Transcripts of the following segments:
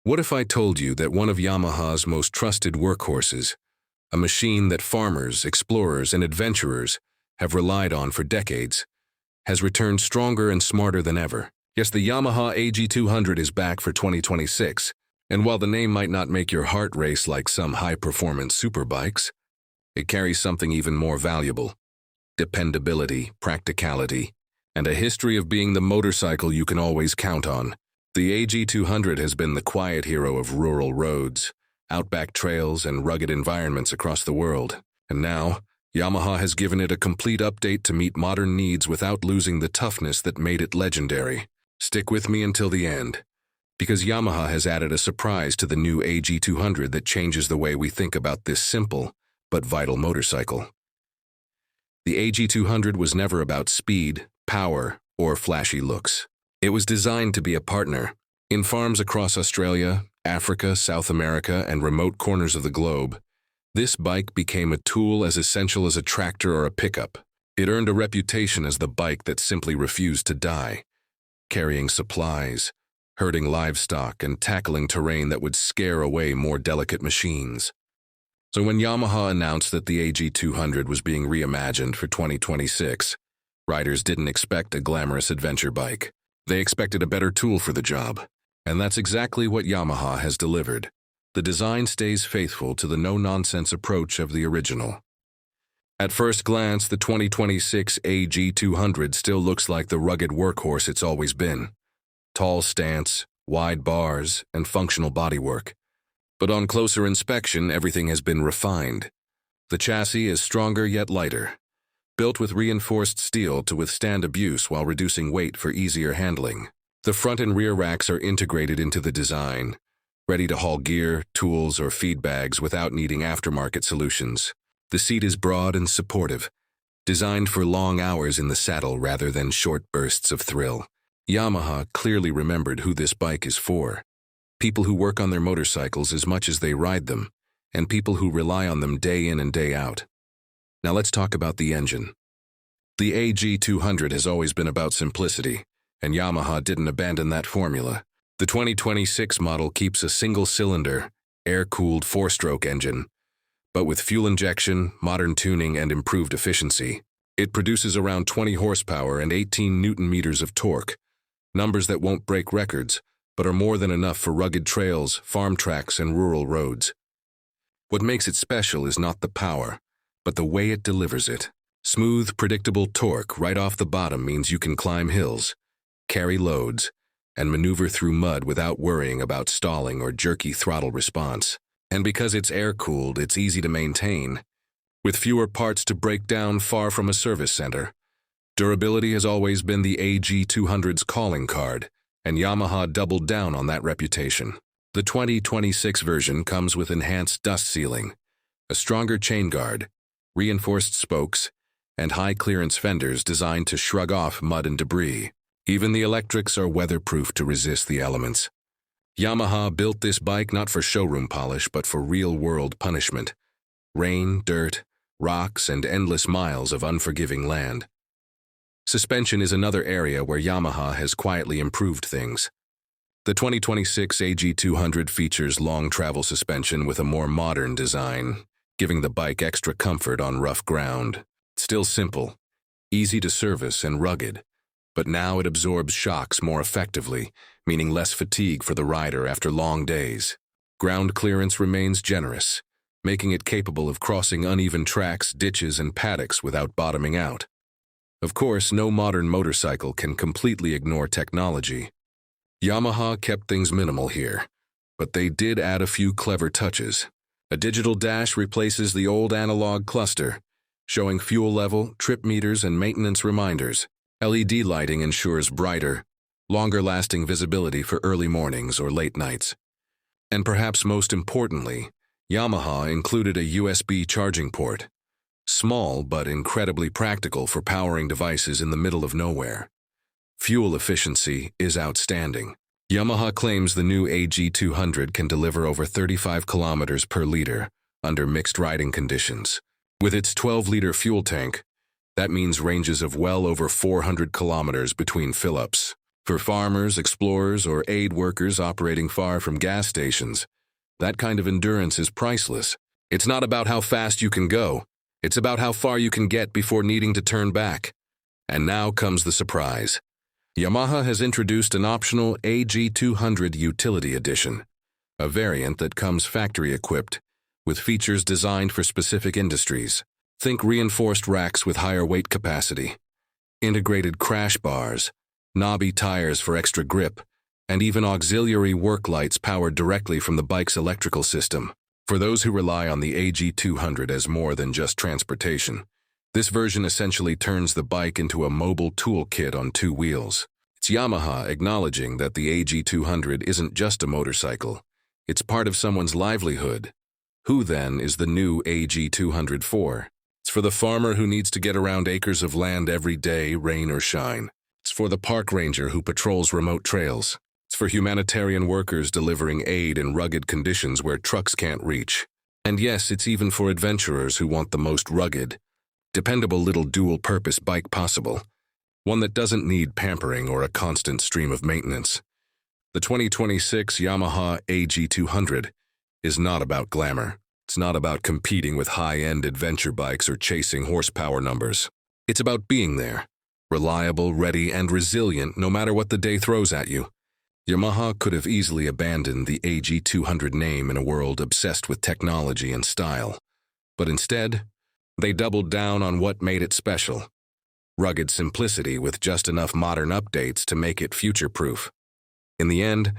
What if I told you that one of Yamaha's most trusted workhorses, a machine that farmers, explorers, and adventurers have relied on for decades, has returned stronger and smarter than ever? Yes, the Yamaha AG200 is back for 2026, and while the name might not make your heart race like some high-performance superbikes, it carries something even more valuable: dependability, practicality, and a history of being the motorcycle you can always count on. The AG200 has been the quiet hero of rural roads, outback trails, and rugged environments across the world. And now, Yamaha has given it a complete update to meet modern needs without losing the toughness that made it legendary. Stick with me until the end, because Yamaha has added a surprise to the new AG200 that changes the way we think about this simple but vital motorcycle. The AG200 was never about speed, power, or flashy looks. It was designed to be a partner. In farms across Australia, Africa, South America, and remote corners of the globe, this bike became a tool as essential as a tractor or a pickup. It earned a reputation as the bike that simply refused to die, carrying supplies, herding livestock, and tackling terrain that would scare away more delicate machines. So when Yamaha announced that the AG200 was being reimagined for 2026, riders didn't expect a glamorous adventure bike. They expected a better tool for the job, and that's exactly what Yamaha has delivered. The design stays faithful to the no-nonsense approach of the original. At first glance, the 2026 AG200 still looks like the rugged workhorse it's always been. Tall stance, wide bars, and functional bodywork. But on closer inspection, everything has been refined. The chassis is stronger yet lighter, built with reinforced steel to withstand abuse while reducing weight for easier handling. The front and rear racks are integrated into the design, ready to haul gear, tools, or feed bags without needing aftermarket solutions. The seat is broad and supportive, designed for long hours in the saddle rather than short bursts of thrill. Yamaha clearly remembered who this bike is for: people who work on their motorcycles as much as they ride them, and people who rely on them day in and day out. Now let's talk about the engine. The AG200 has always been about simplicity, and Yamaha didn't abandon that formula. The 2026 model keeps a single-cylinder, air-cooled four-stroke engine, but with fuel injection, modern tuning, and improved efficiency. It produces around 20 horsepower and 18 Newton-meters of torque, numbers that won't break records, but are more than enough for rugged trails, farm tracks, and rural roads. What makes it special is not the power, but the way it delivers it. Smooth, predictable torque right off the bottom means you can climb hills, carry loads, and maneuver through mud without worrying about stalling or jerky throttle response. And because it's air-cooled, it's easy to maintain, with fewer parts to break down far from a service center. Durability has always been the AG200's calling card, and Yamaha doubled down on that reputation. The 2026 version comes with enhanced dust sealing, a stronger chain guard, reinforced spokes, and high-clearance fenders designed to shrug off mud and debris. Even the electrics are weatherproof to resist the elements. Yamaha built this bike not for showroom polish, but for real-world punishment: rain, dirt, rocks, and endless miles of unforgiving land. Suspension is another area where Yamaha has quietly improved things. The 2026 AG200 features long travel suspension with a more modern design, giving the bike extra comfort on rough ground. It's still simple, easy to service, and rugged, but now it absorbs shocks more effectively, meaning less fatigue for the rider after long days. Ground clearance remains generous, making it capable of crossing uneven tracks, ditches, and paddocks without bottoming out. Of course, no modern motorcycle can completely ignore technology. Yamaha kept things minimal here, but they did add a few clever touches. A digital dash replaces the old analog cluster, showing fuel level, trip meters, and maintenance reminders. LED lighting ensures brighter, longer-lasting visibility for early mornings or late nights. And perhaps most importantly, Yamaha included a USB charging port. Small but incredibly practical for powering devices in the middle of nowhere. Fuel efficiency is outstanding. Yamaha claims the new AG200 can deliver over 35 kilometers per liter under mixed riding conditions. With its 12-liter fuel tank, that means ranges of well over 400 kilometers between fill-ups. For farmers, explorers, or aid workers operating far from gas stations, that kind of endurance is priceless. It's not about how fast you can go. It's about how far you can get before needing to turn back. And now comes the surprise. Yamaha has introduced an optional AG200 Utility Edition, a variant that comes factory-equipped, with features designed for specific industries. Think reinforced racks with higher weight capacity, integrated crash bars, knobby tires for extra grip, and even auxiliary work lights powered directly from the bike's electrical system. For those who rely on the AG200 as more than just transportation, this version essentially turns the bike into a mobile toolkit on two wheels. It's Yamaha acknowledging that the AG200 isn't just a motorcycle, it's part of someone's livelihood. Who then is the new AG200 for? It's for the farmer who needs to get around acres of land every day, rain or shine. It's for the park ranger who patrols remote trails. It's for humanitarian workers delivering aid in rugged conditions where trucks can't reach. And yes, it's even for adventurers who want the most rugged, dependable little dual-purpose bike possible, one that doesn't need pampering or a constant stream of maintenance. The 2026 Yamaha AG200 is not about glamour. It's not about competing with high-end adventure bikes or chasing horsepower numbers. It's about being there, reliable, ready, and resilient no matter what the day throws at you. Yamaha could have easily abandoned the AG200 name in a world obsessed with technology and style. But instead, they doubled down on what made it special. Rugged simplicity with just enough modern updates to make it future-proof. In the end,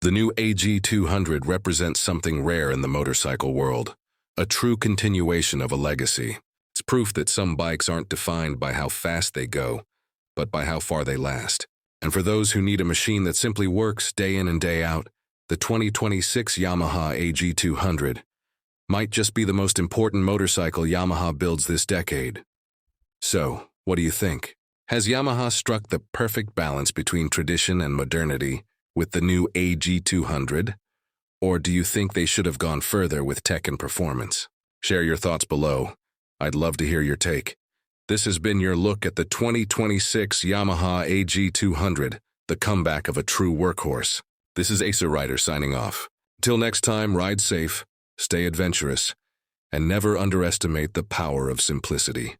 the new AG200 represents something rare in the motorcycle world, a true continuation of a legacy. It's proof that some bikes aren't defined by how fast they go, but by how far they last. And for those who need a machine that simply works day in and day out, the 2026 Yamaha AG200 might just be the most important motorcycle Yamaha builds this decade. So, what do you think? Has Yamaha struck the perfect balance between tradition and modernity with the new AG200? Or do you think they should have gone further with tech and performance? Share your thoughts below. I'd love to hear your take. This has been your look at the 2026 Yamaha AG200, the comeback of a true workhorse. This is Acer Rider signing off. Until next time, ride safe, stay adventurous, and never underestimate the power of simplicity.